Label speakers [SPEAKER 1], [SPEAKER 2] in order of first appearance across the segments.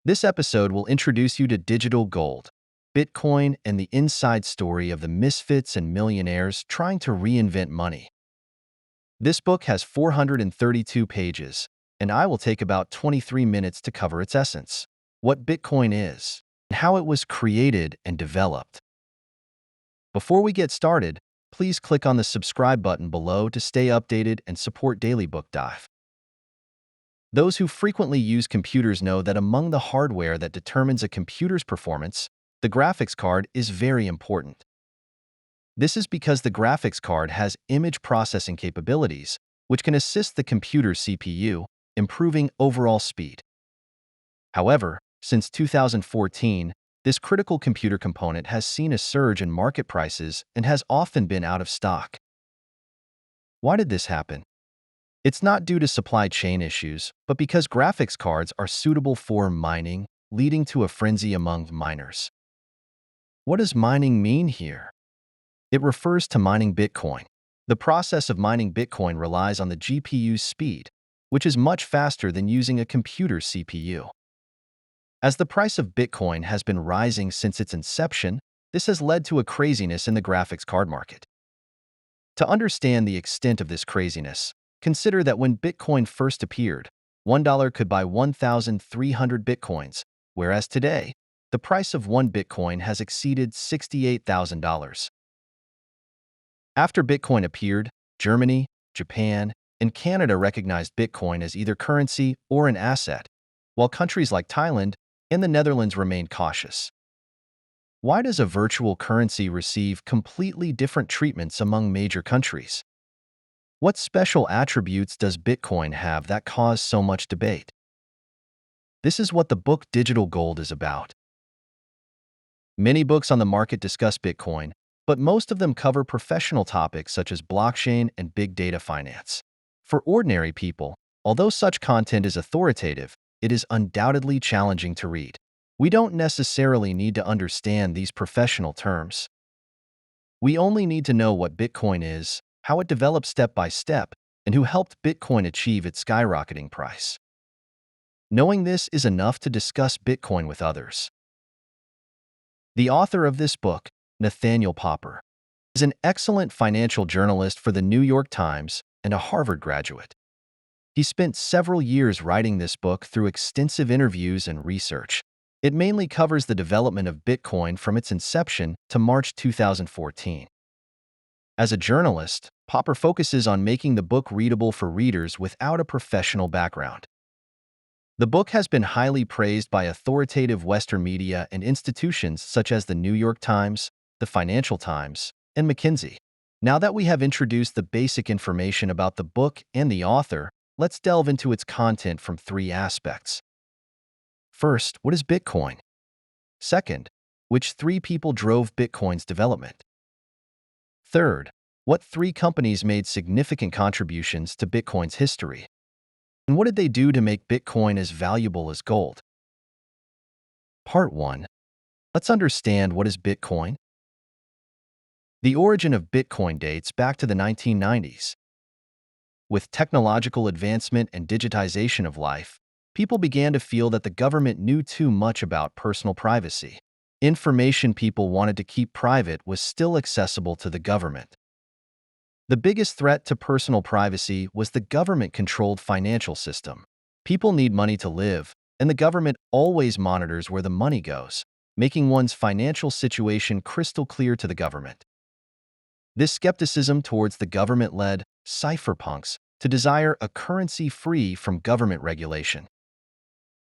[SPEAKER 1] This episode will introduce you to digital gold, Bitcoin, and the inside story of the misfits and millionaires trying to reinvent money. This book has 432 pages, and I will take about 23 minutes to cover its essence, what Bitcoin is, and how it was created and developed. Before we get started, please click on the subscribe button below to stay updated and support Daily Book Dive. Those who frequently use computers know that among the hardware that determines a computer's performance, the graphics card is very important. This is because the graphics card has image processing capabilities, which can assist the computer's CPU, improving overall speed. However, since 2014, this critical computer component has seen a surge in market prices and has often been out of stock. Why did this happen? It's not due to supply chain issues, but because graphics cards are suitable for mining, leading to a frenzy among miners. What does mining mean here? It refers to mining Bitcoin. The process of mining Bitcoin relies on the GPU's speed, which is much faster than using a computer's CPU. As the price of Bitcoin has been rising since its inception, this has led to a craziness in the graphics card market. To understand the extent of this craziness, consider that when Bitcoin first appeared, $1 could buy 1,300 Bitcoins, whereas today, the price of one Bitcoin has exceeded $68,000. After Bitcoin appeared, Germany, Japan, and Canada recognized Bitcoin as either currency or an asset, while countries like Thailand and the Netherlands remained cautious. Why does a virtual currency receive completely different treatments among major countries? What special attributes does Bitcoin have that cause so much debate? This is what the book Digital Gold is about. Many books on the market discuss Bitcoin, but most of them cover professional topics such as blockchain and big data finance. For ordinary people, although such content is authoritative, it is undoubtedly challenging to read. We don't necessarily need to understand these professional terms. We only need to know what Bitcoin is, how it developed step by step, and who helped Bitcoin achieve its skyrocketing price. Knowing this is enough to discuss Bitcoin with others. The author of this book, Nathaniel Popper, is an excellent financial journalist for the New York Times and a Harvard graduate. He spent several years writing this book through extensive interviews and research. It mainly covers the development of Bitcoin from its inception to March 2014. As a journalist, Popper focuses on making the book readable for readers without a professional background. The book has been highly praised by authoritative Western media and institutions such as the New York Times, the Financial Times, and McKinsey. Now that we have introduced the basic information about the book and the author, let's delve into its content from three aspects. First, what is Bitcoin? Second, which three people drove Bitcoin's development? Third, what three companies made significant contributions to Bitcoin's history? And what did they do to make Bitcoin as valuable as gold? Part 1. Let's understand what is Bitcoin. The origin of Bitcoin dates back to the 1990s. With technological advancement and digitization of life, people began to feel that the government knew too much about personal privacy. Information people wanted to keep private was still accessible to the government. The biggest threat to personal privacy was the government-controlled financial system. People need money to live, and the government always monitors where the money goes, making one's financial situation crystal clear to the government. This skepticism towards the government led cypherpunks to desire a currency free from government regulation.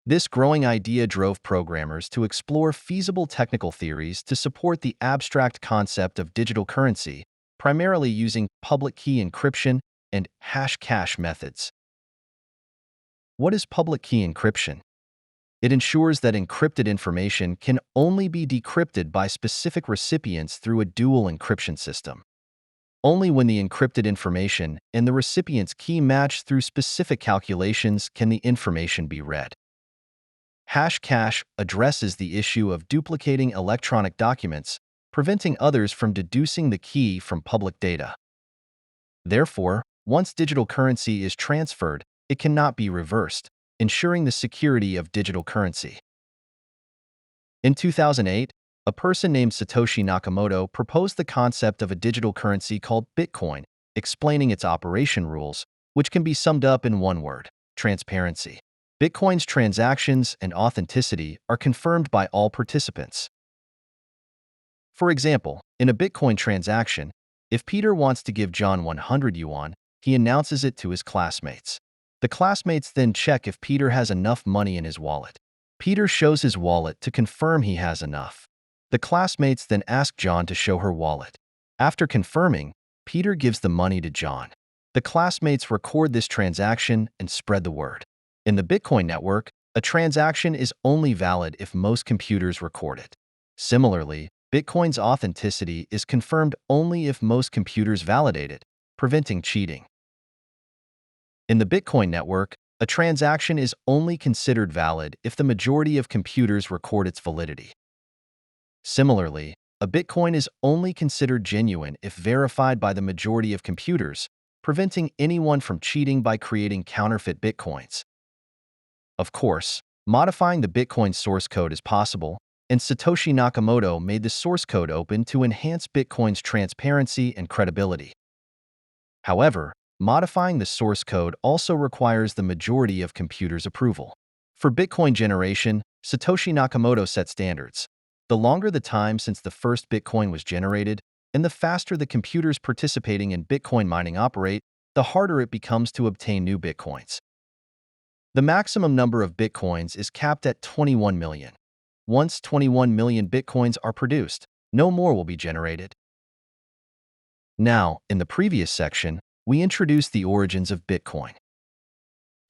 [SPEAKER 1] This growing idea drove programmers to explore feasible technical theories to support the abstract concept of digital currency, primarily using public key encryption and hash-cash methods. What is public key encryption? It ensures that encrypted information can only be decrypted by specific recipients through a dual encryption system. Only when the encrypted information and the recipient's key match through specific calculations can the information be read. Hash-cash addresses the issue of duplicating electronic documents, preventing others from deducing the key from public data. Therefore, once digital currency is transferred, it cannot be reversed, ensuring the security of digital currency. In 2008, a person named Satoshi Nakamoto proposed the concept of a digital currency called Bitcoin, explaining its operation rules, which can be summed up in one word: transparency. Bitcoin's transactions and authenticity are confirmed by all participants. For example, in a Bitcoin transaction, if Peter wants to give John 100 yuan, he announces it to his classmates. The classmates then check if Peter has enough money in his wallet. Peter shows his wallet to confirm he has enough. The classmates then ask John to show her wallet. After confirming, Peter gives the money to John. The classmates record this transaction and spread the word. In the Bitcoin network, a transaction is only valid if most computers record it. Similarly, Bitcoin's authenticity is confirmed only if most computers validate it, preventing cheating. In the Bitcoin network, a transaction is only considered valid if the majority of computers record its validity. Similarly, a Bitcoin is only considered genuine if verified by the majority of computers, preventing anyone from cheating by creating counterfeit Bitcoins. Of course, modifying the Bitcoin source code is possible, and Satoshi Nakamoto made the source code open to enhance Bitcoin's transparency and credibility. However, modifying the source code also requires the majority of computers' approval. For Bitcoin generation, Satoshi Nakamoto set standards. The longer the time since the first Bitcoin was generated, and the faster the computers participating in Bitcoin mining operate, the harder it becomes to obtain new Bitcoins. The maximum number of Bitcoins is capped at 21 million. Once 21 million Bitcoins are produced, no more will be generated. Now, in the previous section, we introduced the origins of Bitcoin.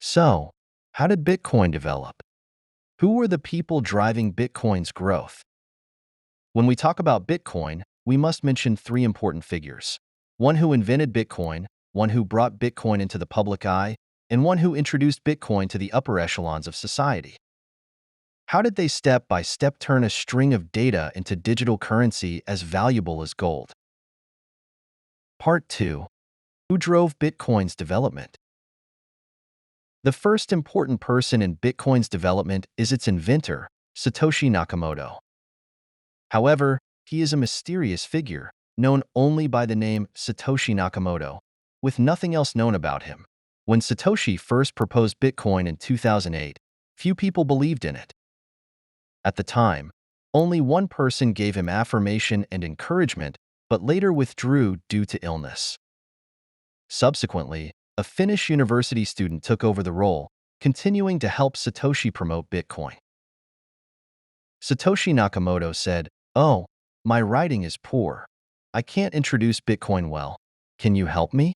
[SPEAKER 1] So, how did Bitcoin develop? Who were the people driving Bitcoin's growth? When we talk about Bitcoin, we must mention three important figures: one who invented Bitcoin, one who brought Bitcoin into the public eye, and one who introduced Bitcoin to the upper echelons of society. How did they step by step turn a string of data into digital currency as valuable as gold? Part 2. Who drove Bitcoin's development? The first important person in Bitcoin's development is its inventor, Satoshi Nakamoto. However, he is a mysterious figure, known only by the name Satoshi Nakamoto, with nothing else known about him. When Satoshi first proposed Bitcoin in 2008, few people believed in it. At the time, only one person gave him affirmation and encouragement, but later withdrew due to illness. Subsequently, a Finnish university student took over the role, continuing to help Satoshi promote Bitcoin. Satoshi Nakamoto said, "Oh, my writing is poor. I can't introduce Bitcoin well. Can you help me?"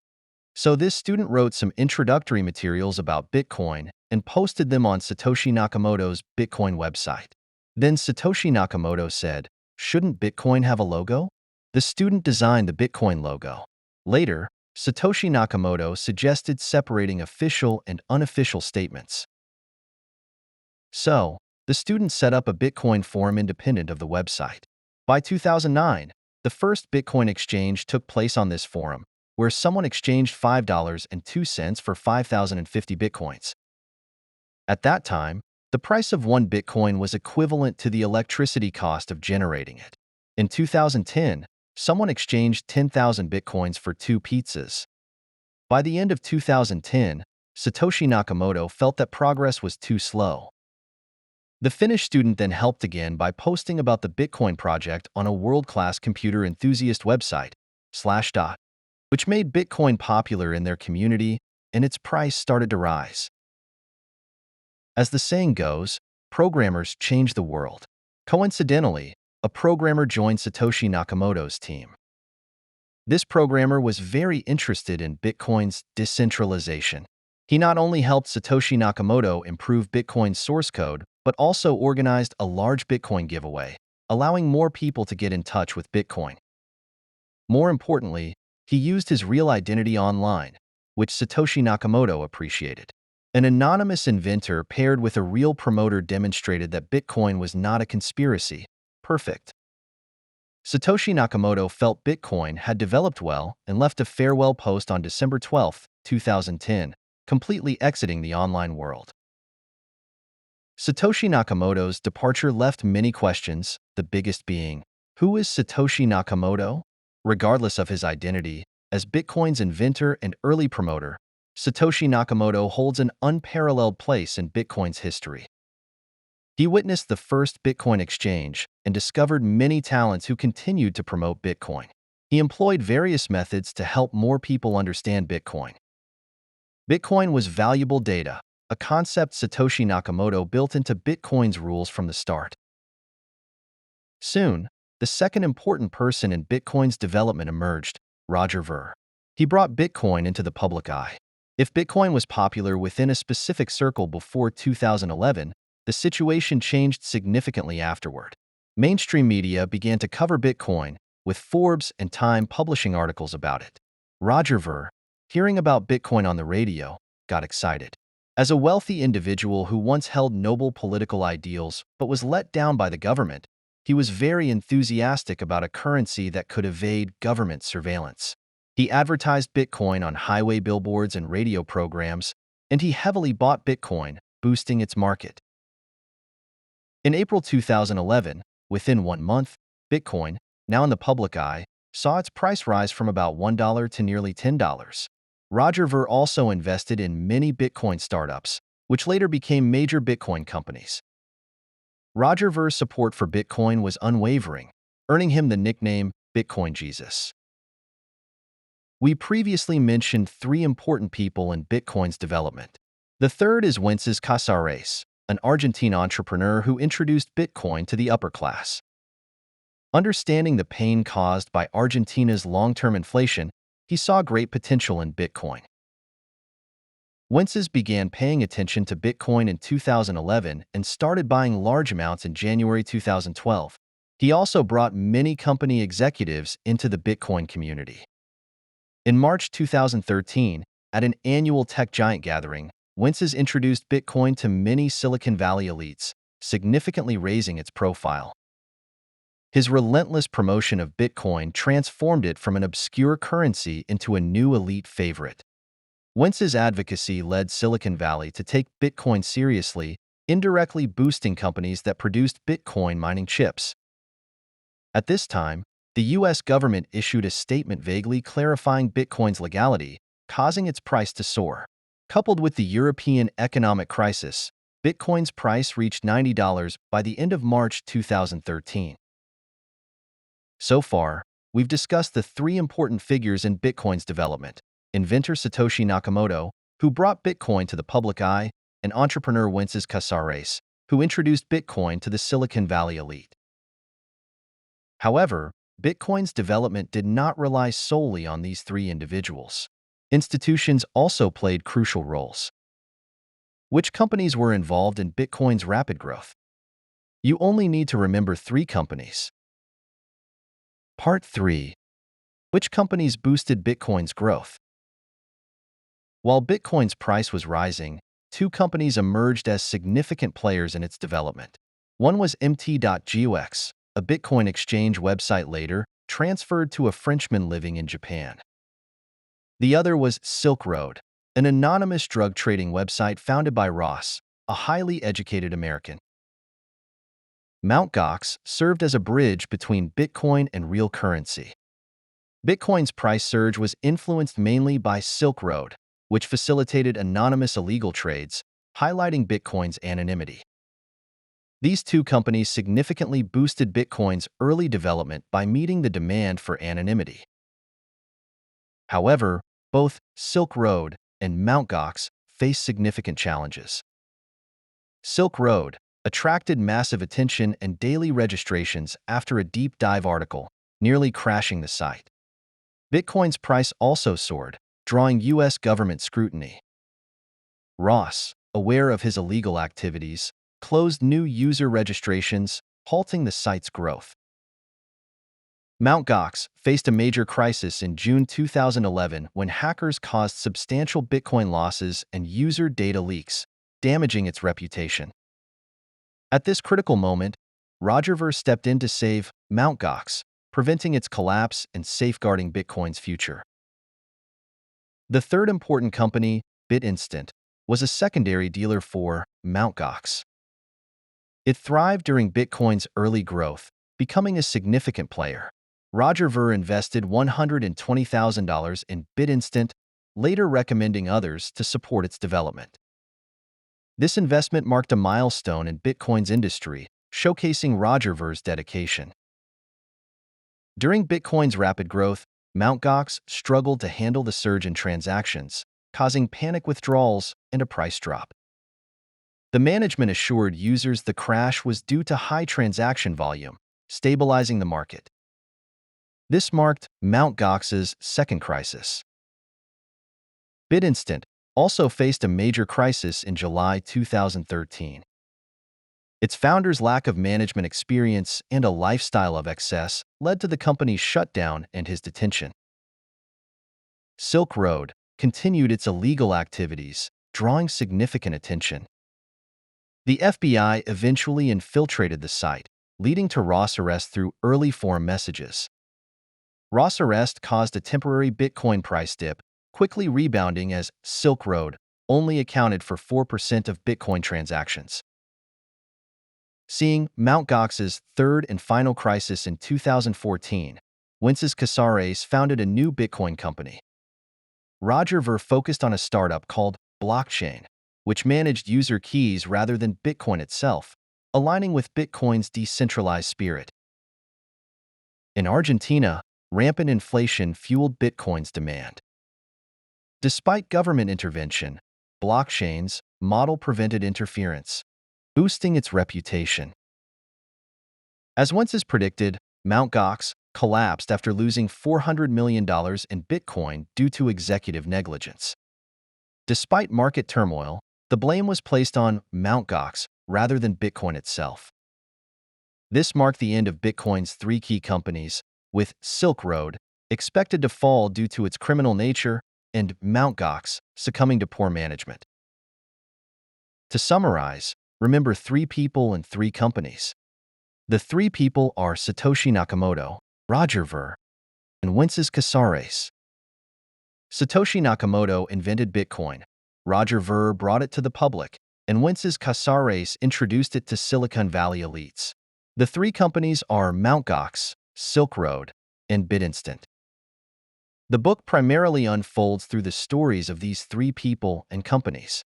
[SPEAKER 1] So this student wrote some introductory materials about Bitcoin and posted them on Satoshi Nakamoto's Bitcoin website. Then Satoshi Nakamoto said, "Shouldn't Bitcoin have a logo?" The student designed the Bitcoin logo. Later, Satoshi Nakamoto suggested separating official and unofficial statements. So, the student set up a Bitcoin forum independent of the website. By 2009, the first Bitcoin exchange took place on this forum, where someone exchanged $5.02 for 5,050 Bitcoins. At that time, the price of one Bitcoin was equivalent to the electricity cost of generating it. In 2010, someone exchanged 10,000 Bitcoins for 2 pizzas. By the end of 2010, Satoshi Nakamoto felt that progress was too slow. The Finnish student then helped again by posting about the Bitcoin project on a world-class computer enthusiast website, Slashdot, which made Bitcoin popular in their community, and its price started to rise. As the saying goes, programmers change the world. Coincidentally, a programmer joined Satoshi Nakamoto's team. This programmer was very interested in Bitcoin's decentralization. He not only helped Satoshi Nakamoto improve Bitcoin's source code, but also organized a large Bitcoin giveaway, allowing more people to get in touch with Bitcoin. More importantly, he used his real identity online, which Satoshi Nakamoto appreciated. An anonymous inventor paired with a real promoter demonstrated that Bitcoin was not a conspiracy. Perfect. Satoshi Nakamoto felt Bitcoin had developed well and left a farewell post on December 12, 2010, completely exiting the online world. Satoshi Nakamoto's departure left many questions, the biggest being, who is Satoshi Nakamoto? Regardless of his identity, as Bitcoin's inventor and early promoter, Satoshi Nakamoto holds an unparalleled place in Bitcoin's history. He witnessed the first Bitcoin exchange and discovered many talents who continued to promote Bitcoin. He employed various methods to help more people understand Bitcoin. Bitcoin was valuable data, a concept Satoshi Nakamoto built into Bitcoin's rules from the start. Soon, the second important person in Bitcoin's development emerged, Roger Ver. He brought Bitcoin into the public eye. If Bitcoin was popular within a specific circle before 2011, the situation changed significantly afterward. Mainstream media began to cover Bitcoin, with Forbes and Time publishing articles about it. Roger Ver, hearing about Bitcoin on the radio, got excited. As a wealthy individual who once held noble political ideals but was let down by the government, he was very enthusiastic about a currency that could evade government surveillance. He advertised Bitcoin on highway billboards and radio programs, and he heavily bought Bitcoin, boosting its market. In April 2011, within 1 month, Bitcoin, now in the public eye, saw its price rise from about $1 to nearly $10. Roger Ver also invested in many Bitcoin startups, which later became major Bitcoin companies. Roger Ver's support for Bitcoin was unwavering, earning him the nickname Bitcoin Jesus. We previously mentioned 3 important people in Bitcoin's development. The third is Wences Casares, an Argentine entrepreneur who introduced Bitcoin to the upper class. Understanding the pain caused by Argentina's long-term inflation, he saw great potential in Bitcoin. Wences began paying attention to Bitcoin in 2011 and started buying large amounts in January 2012. He also brought many company executives into the Bitcoin community. In March 2013, at an annual tech giant gathering, Wences introduced Bitcoin to many Silicon Valley elites, significantly raising its profile. His relentless promotion of Bitcoin transformed it from an obscure currency into a new elite favorite. Wences' advocacy led Silicon Valley to take Bitcoin seriously, indirectly boosting companies that produced Bitcoin mining chips. At this time, the U.S. government issued a statement vaguely clarifying Bitcoin's legality, causing its price to soar. Coupled with the European economic crisis, Bitcoin's price reached $90 by the end of March 2013. So far, we've discussed the 3 important figures in Bitcoin's development: inventor Satoshi Nakamoto, who brought Bitcoin to the public eye, and entrepreneur Wences Casares, who introduced Bitcoin to the Silicon Valley elite. However, Bitcoin's development did not rely solely on these 3 individuals. Institutions also played crucial roles. Which companies were involved in Bitcoin's rapid growth? You only need to remember 3 companies. Part 3. Which companies boosted Bitcoin's growth? While Bitcoin's price was rising, 2 companies emerged as significant players in its development. One was MT.GOX, a Bitcoin exchange website later transferred to a Frenchman living in Japan. The other was Silk Road, an anonymous drug trading website founded by Ross, a highly educated American. MT.GOX served as a bridge between Bitcoin and real currency. Bitcoin's price surge was influenced mainly by Silk Road, which facilitated anonymous illegal trades, highlighting Bitcoin's anonymity. These 2 companies significantly boosted Bitcoin's early development by meeting the demand for anonymity. However, both Silk Road and MT.GOX faced significant challenges. Silk Road attracted massive attention and daily registrations after a deep dive article, nearly crashing the site. Bitcoin's price also soared, drawing U.S. government scrutiny. Ross, aware of his illegal activities, closed new user registrations, halting the site's growth. MT.GOX faced a major crisis in June 2011 when hackers caused substantial Bitcoin losses and user data leaks, damaging its reputation. At this critical moment, Roger Ver stepped in to save MT.GOX, preventing its collapse and safeguarding Bitcoin's future. The third important company, BitInstant, was a secondary dealer for MT.GOX. It thrived during Bitcoin's early growth, becoming a significant player. Roger Ver invested $120,000 in BitInstant, later recommending others to support its development. This investment marked a milestone in Bitcoin's industry, showcasing Roger Ver's dedication. During Bitcoin's rapid growth, Mt.GOX struggled to handle the surge in transactions, causing panic withdrawals and a price drop. The management assured users the crash was due to high transaction volume, stabilizing the market. This marked Mt.GOX's second crisis. BitInstant also faced a major crisis in July 2013. Its founder's lack of management experience and a lifestyle of excess led to the company's shutdown and his detention. Silk Road continued its illegal activities, drawing significant attention. The FBI eventually infiltrated the site, leading to Ross arrest through early form messages. Ross arrest caused a temporary Bitcoin price dip, quickly rebounding as Silk Road only accounted for 4% of Bitcoin transactions. Seeing Mt.GOX's third and final crisis in 2014, Wences Casares founded a new Bitcoin company. Roger Ver focused on a startup called Blockchain, which managed user keys rather than Bitcoin itself, aligning with Bitcoin's decentralized spirit. In Argentina, rampant inflation fueled Bitcoin's demand. Despite government intervention, Blockchain's model prevented interference, boosting its reputation. As Wences predicted, Mt.GOX collapsed after losing $400 million in Bitcoin due to executive negligence. Despite market turmoil, the blame was placed on Mt.GOX rather than Bitcoin itself. This marked the end of Bitcoin's three key companies, with Silk Road expected to fall due to its criminal nature and Mt.GOX succumbing to poor management. To summarize, remember three people and three companies. The three people are Satoshi Nakamoto, Roger Ver, and Wences Casares. Satoshi Nakamoto invented Bitcoin, Roger Ver brought it to the public, and Wences Casares introduced it to Silicon Valley elites. The three companies are Mt.GOX, Silk Road, and BitInstant. The book primarily unfolds through the stories of these three people and companies.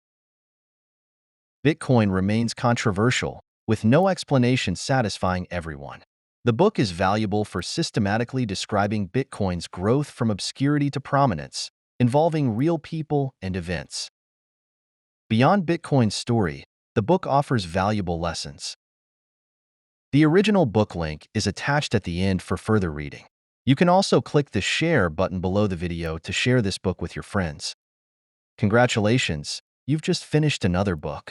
[SPEAKER 1] Bitcoin remains controversial, with no explanation satisfying everyone. The book is valuable for systematically describing Bitcoin's growth from obscurity to prominence, involving real people and events. Beyond Bitcoin's story, the book offers valuable lessons. The original book link is attached at the end for further reading. You can also click the share button below the video to share this book with your friends. Congratulations, you've just finished another book.